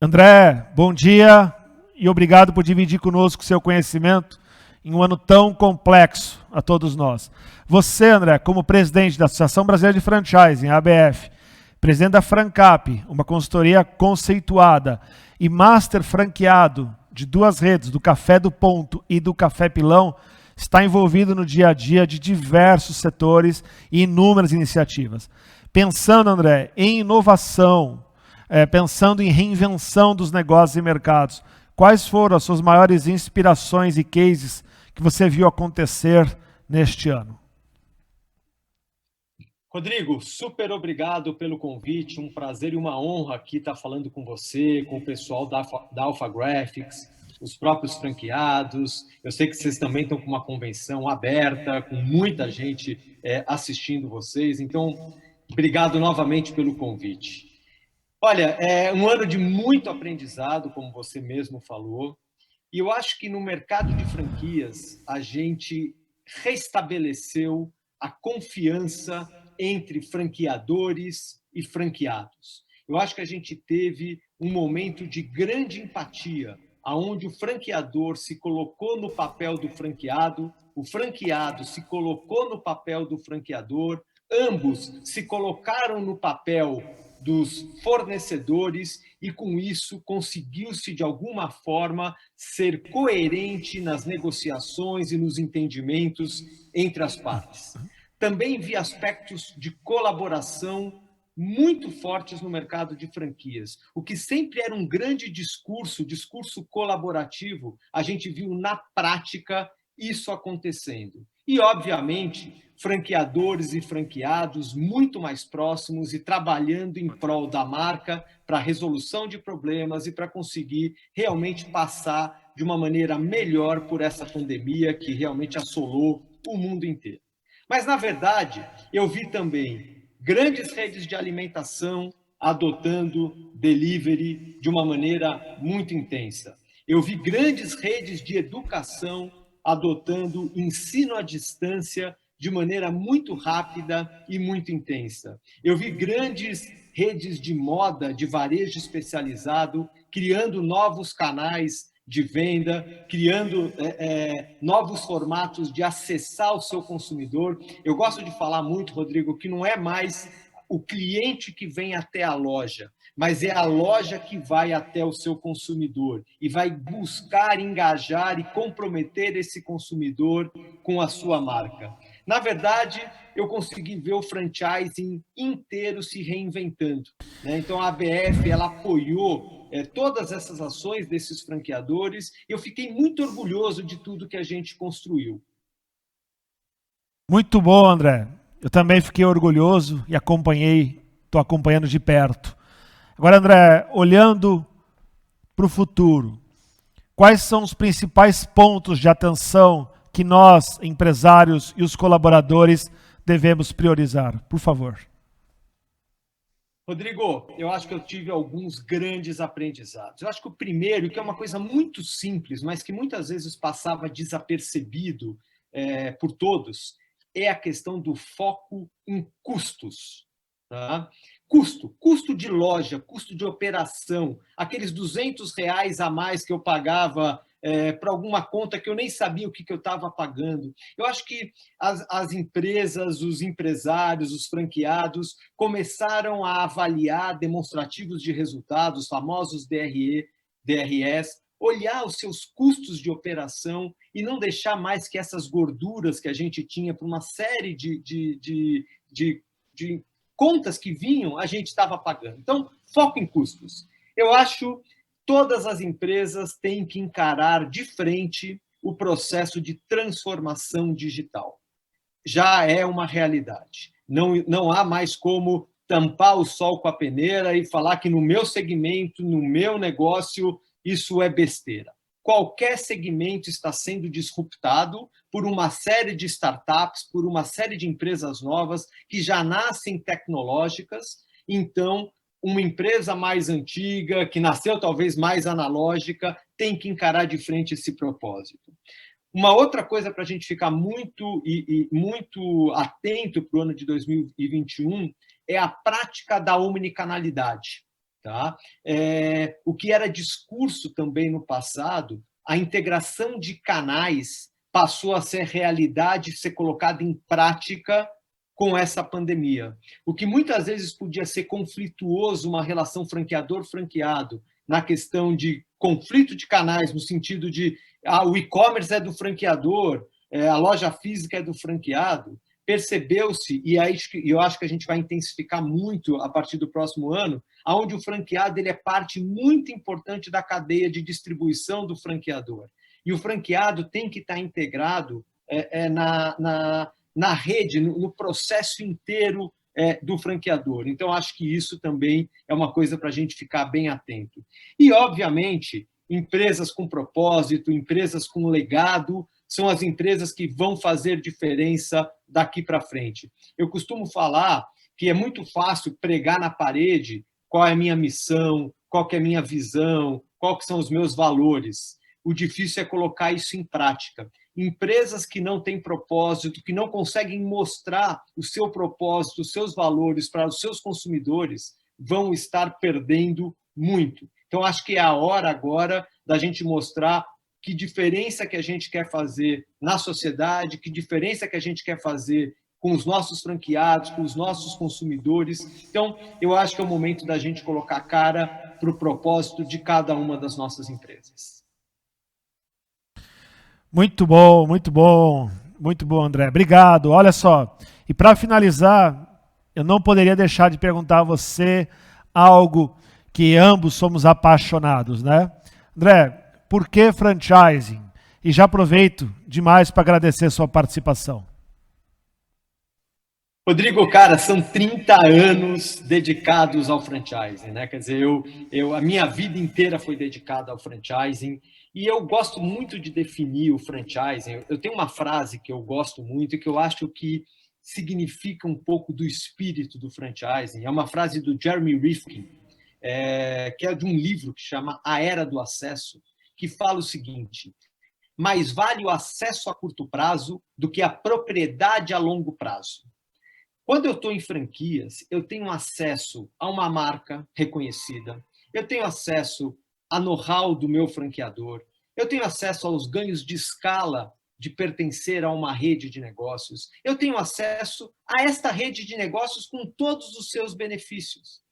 André, bom dia e obrigado por dividir conosco seu conhecimento em um ano tão complexo a todos nós. Você, André, como presidente da Associação Brasileira de Franchising, ABF, presidente da Francap, uma consultoria conceituada, e master franqueado de duas redes, do Café do Ponto e do Café Pilão, está envolvido no dia a dia de diversos setores e inúmeras iniciativas. Pensando, André, em inovação, pensando em reinvenção dos negócios e mercados, quais foram as suas maiores inspirações e cases que você viu acontecer neste ano? Rodrigo, super obrigado pelo convite, um prazer e uma honra aqui estar falando com você, com o pessoal da Alpha Graphics, os próprios franqueados. Eu sei que vocês também estão com uma convenção aberta, com muita gente assistindo vocês, então obrigado novamente pelo convite. Olha, é um ano de muito aprendizado, como você mesmo falou, e eu acho que no mercado de franquias a gente restabeleceu a confiança entre franqueadores e franqueados. Eu acho que a gente teve um momento de grande empatia, onde o franqueador se colocou no papel do franqueado, o franqueado se colocou no papel do franqueador, ambos se colocaram no papel dos fornecedores e, com isso, conseguiu-se, de alguma forma, ser coerente nas negociações e nos entendimentos entre as partes. Também vi aspectos de colaboração muito fortes no mercado de franquias. O que sempre era um grande discurso colaborativo, a gente viu na prática isso acontecendo. E, obviamente, franqueadores e franqueados muito mais próximos e trabalhando em prol da marca para a resolução de problemas e para conseguir realmente passar de uma maneira melhor por essa pandemia que realmente assolou o mundo inteiro. Mas, na verdade, eu vi também grandes redes de alimentação adotando delivery de uma maneira muito intensa. Eu vi grandes redes de educação adotando ensino à distância de maneira muito rápida e muito intensa. Eu vi grandes redes de moda, de varejo especializado, criando novos canais de venda, criando novos formatos de acessar o seu consumidor. Eu gosto de falar muito, Rodrigo, que não é mais o cliente que vem até a loja, mas é a loja que vai até o seu consumidor e vai buscar engajar e comprometer esse consumidor com a sua marca. Na verdade, eu consegui ver o franchising inteiro se reinventando, né? Então, a ABF ela apoiou todas essas ações desses franqueadores e eu fiquei muito orgulhoso de tudo que a gente construiu. Muito bom, André. Eu também fiquei orgulhoso e estou acompanhando de perto. Agora, André, olhando para o futuro, quais são os principais pontos de atenção que nós, empresários e os colaboradores, devemos priorizar? Por favor. Rodrigo, eu acho que eu tive alguns grandes aprendizados. Eu acho que o primeiro, que é uma coisa muito simples, mas que muitas vezes passava desapercebido por todos, é a questão do foco em custos. Tá? Custo de loja, custo de operação, aqueles R$200 a mais que eu pagava para alguma conta que eu nem sabia o que eu estava pagando. Eu acho que as empresas, os empresários, os franqueados começaram a avaliar demonstrativos de resultados, os famosos DRS, olhar os seus custos de operação e não deixar mais que essas gorduras que a gente tinha para uma série de contas que vinham, a gente estava pagando. Então, foco em custos. Eu acho que todas as empresas têm que encarar de frente o processo de transformação digital. Já é uma realidade. Não há mais como tampar o sol com a peneira e falar que no meu segmento, no meu negócio, isso é besteira. Qualquer segmento está sendo disruptado por uma série de startups, por uma série de empresas novas que já nascem tecnológicas. Então, uma empresa mais antiga, que nasceu talvez mais analógica, tem que encarar de frente esse propósito. Uma outra coisa para a gente ficar muito atento para o ano de 2021 é a prática da omnicanalidade. Tá? O que era discurso também no passado, a integração de canais passou a ser realidade, ser colocada em prática com essa pandemia. O que muitas vezes podia ser conflituoso, uma relação franqueador-franqueado, na questão de conflito de canais, no sentido de o e-commerce é do franqueador, a loja física é do franqueado, percebeu-se, e aí eu acho que a gente vai intensificar muito a partir do próximo ano, onde o franqueado ele é parte muito importante da cadeia de distribuição do franqueador. E o franqueado tem que estar integrado na rede, no processo inteiro do franqueador. Então, acho que isso também é uma coisa para a gente ficar bem atento. E, obviamente, empresas com propósito, empresas com legado, são as empresas que vão fazer diferença daqui para frente. Eu costumo falar que é muito fácil pregar na parede qual é a minha missão, qual que é a minha visão, quais são os meus valores. O difícil é colocar isso em prática. Empresas que não têm propósito, que não conseguem mostrar o seu propósito, os seus valores para os seus consumidores, vão estar perdendo muito. Então, acho que é a hora agora da gente mostrar que diferença que a gente quer fazer na sociedade, que diferença que a gente quer fazer com os nossos franqueados, com os nossos consumidores. Então, eu acho que é o momento da gente colocar a cara para o propósito de cada uma das nossas empresas. Muito bom, muito bom, muito bom, André. Obrigado. Olha só, e para finalizar, eu não poderia deixar de perguntar a você algo que ambos somos apaixonados, né? André, por que franchising? E já aproveito demais para agradecer sua participação. Rodrigo, cara, são 30 anos dedicados ao franchising, né? Quer dizer, a minha vida inteira foi dedicada ao franchising e eu gosto muito de definir o franchising. Eu tenho uma frase que eu gosto muito e que eu acho que significa um pouco do espírito do franchising. É uma frase do Jeremy Rifkin, que é de um livro que chama A Era do Acesso, que fala o seguinte: mais vale o acesso a curto prazo do que a propriedade a longo prazo. Quando eu estou em franquias, eu tenho acesso a uma marca reconhecida, eu tenho acesso a know-how do meu franqueador, eu tenho acesso aos ganhos de escala de pertencer a uma rede de negócios, eu tenho acesso a esta rede de negócios com todos os seus benefícios.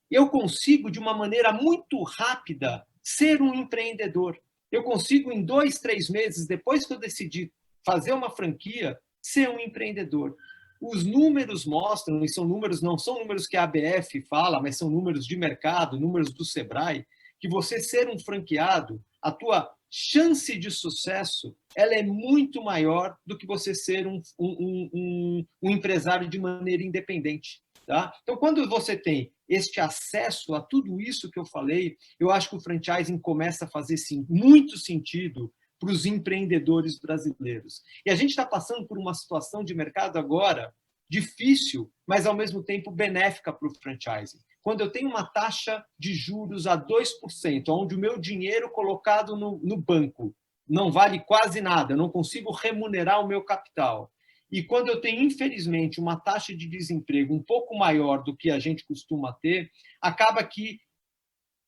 Eu consigo, de uma maneira muito rápida, ser um empreendedor. Eu consigo, em 2, 3 meses, depois que eu decidi fazer uma franquia, ser um empreendedor. Os números mostram, e são números, não são números que a ABF fala, mas são números de mercado, números do Sebrae, que você ser um franqueado, a tua chance de sucesso, ela é muito maior do que você ser um empresário de maneira independente. Tá? Então, quando você tem este acesso a tudo isso que eu falei, eu acho que o franchising começa a fazer sim, muito sentido para os empreendedores brasileiros. E a gente está passando por uma situação de mercado agora difícil, mas ao mesmo tempo benéfica para o franchising. Quando eu tenho uma taxa de juros a 2%, onde o meu dinheiro colocado no banco não vale quase nada, eu não consigo remunerar o meu capital. E quando eu tenho, infelizmente, uma taxa de desemprego um pouco maior do que a gente costuma ter, acaba que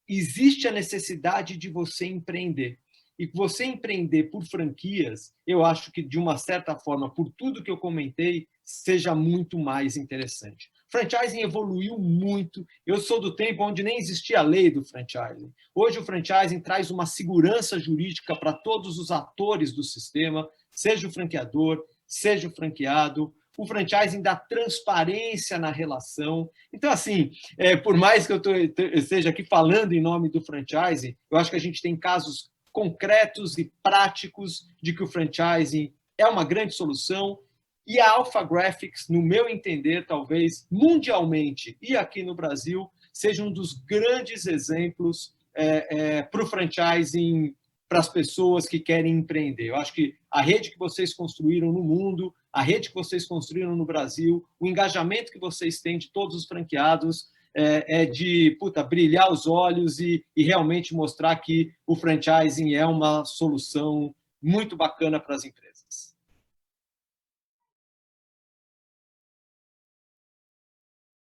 existe a necessidade de você empreender. E você empreender por franquias, eu acho que, de uma certa forma, por tudo que eu comentei, seja muito mais interessante. Franchising evoluiu muito. Eu sou do tempo onde nem existia a lei do franchising. Hoje o franchising traz uma segurança jurídica para todos os atores do sistema, seja o franqueador, seja o franqueado. O franchising dá transparência na relação. Então, assim, por mais que eu esteja aqui falando em nome do franchising, eu acho que a gente tem casos concretos e práticos de que o franchising é uma grande solução. E a Alpha Graphics, no meu entender, talvez mundialmente e aqui no Brasil, seja um dos grandes exemplos para o franchising, para as pessoas que querem empreender. Eu acho que a rede que vocês construíram no mundo, a rede que vocês construíram no Brasil, o engajamento que vocês têm de todos os franqueados, de brilhar os olhos e realmente mostrar que o franchising é uma solução muito bacana para as empresas.